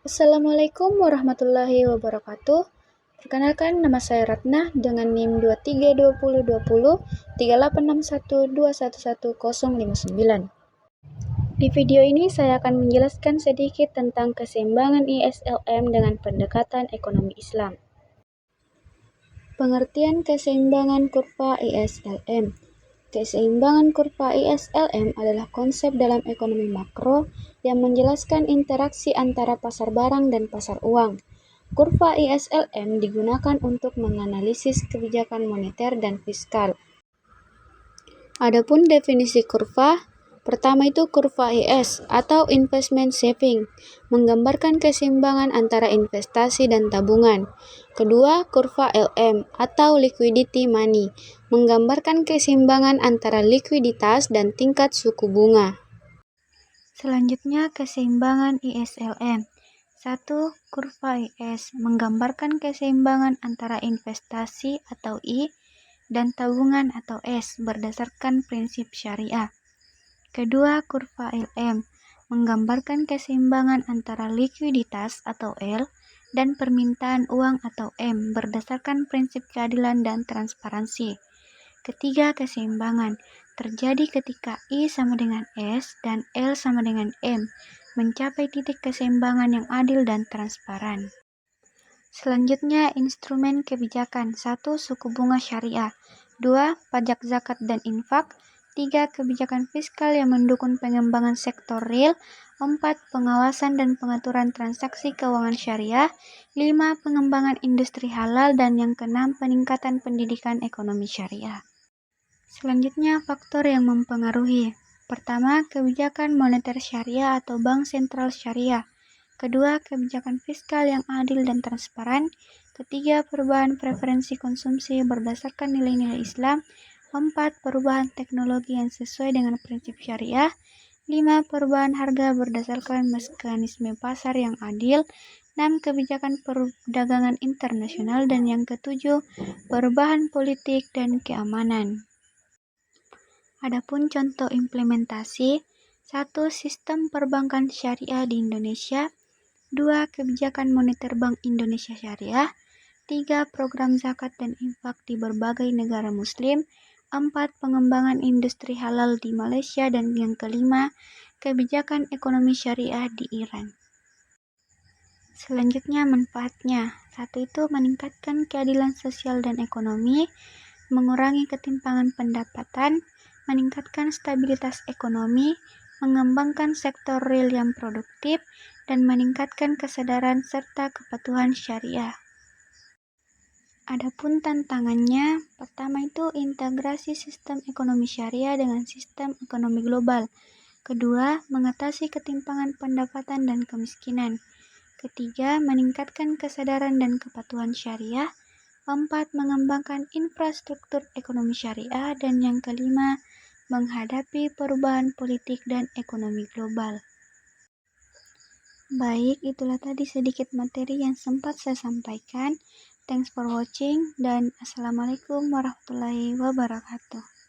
Assalamualaikum warahmatullahi wabarakatuh. Perkenalkan, nama saya Ratna dengan NIM 2320203861211059. Di video ini saya akan menjelaskan sedikit tentang keseimbangan ISLM dengan pendekatan ekonomi Islam. Pengertian keseimbangan kurva ISLM. Keseimbangan kurva ISLM adalah konsep dalam ekonomi makro yang menjelaskan interaksi antara pasar barang dan pasar uang. Kurva ISLM digunakan untuk menganalisis kebijakan moneter dan fiskal. Adapun definisi kurva, pertama itu kurva IS atau investment saving, menggambarkan keseimbangan antara investasi dan tabungan. Kedua, kurva LM atau liquidity money, menggambarkan keseimbangan antara likuiditas dan tingkat suku bunga. Selanjutnya, keseimbangan ISLM. 1. Kurva IS menggambarkan keseimbangan antara investasi atau I dan tabungan atau S berdasarkan prinsip syariah. Kedua, kurva LM menggambarkan keseimbangan antara likuiditas atau L dan permintaan uang atau M berdasarkan prinsip keadilan dan transparansi. Ketiga, keseimbangan terjadi ketika I sama dengan S dan L sama dengan M, mencapai titik keseimbangan yang adil dan transparan. Selanjutnya, instrumen kebijakan. 1. Suku bunga syariah. 2. Pajak zakat dan infak. 3. Kebijakan fiskal yang mendukung pengembangan sektor real. 4. Pengawasan dan pengaturan transaksi keuangan syariah. 5. Pengembangan industri halal. Dan yang keenam, peningkatan pendidikan ekonomi syariah. Selanjutnya, faktor yang mempengaruhi. Pertama, kebijakan moneter syariah atau bank sentral syariah. Kedua, kebijakan fiskal yang adil dan transparan. Ketiga, perubahan preferensi konsumsi berdasarkan nilai-nilai Islam. 4. Perubahan teknologi yang sesuai dengan prinsip syariah. 5. Perubahan harga berdasarkan mekanisme pasar yang adil. 6. Kebijakan perdagangan internasional. Dan yang ketujuh, perubahan politik dan keamanan. Adapun contoh implementasi. 1. Sistem perbankan syariah di Indonesia. 2. Kebijakan moneter Bank Indonesia Syariah. 3. Program zakat dan infak di berbagai negara muslim. 4. Pengembangan industri halal di Malaysia. Dan yang kelima, kebijakan ekonomi syariah di Iran. Selanjutnya, manfaatnya. 1. Itu meningkatkan keadilan sosial dan ekonomi, mengurangi ketimpangan pendapatan, meningkatkan stabilitas ekonomi, mengembangkan sektor real yang produktif, dan meningkatkan kesadaran serta kepatuhan syariah. Adapun tantangannya, pertama itu integrasi sistem ekonomi syariah dengan sistem ekonomi global. Kedua, mengatasi ketimpangan pendapatan dan kemiskinan. Ketiga, meningkatkan kesadaran dan kepatuhan syariah. 4. Mengembangkan infrastruktur ekonomi syariah. Dan yang kelima, menghadapi perubahan politik dan ekonomi global. Baik, itulah tadi sedikit materi yang sempat saya sampaikan. Thanks for watching dan Assalamualaikum warahmatullahi wabarakatuh.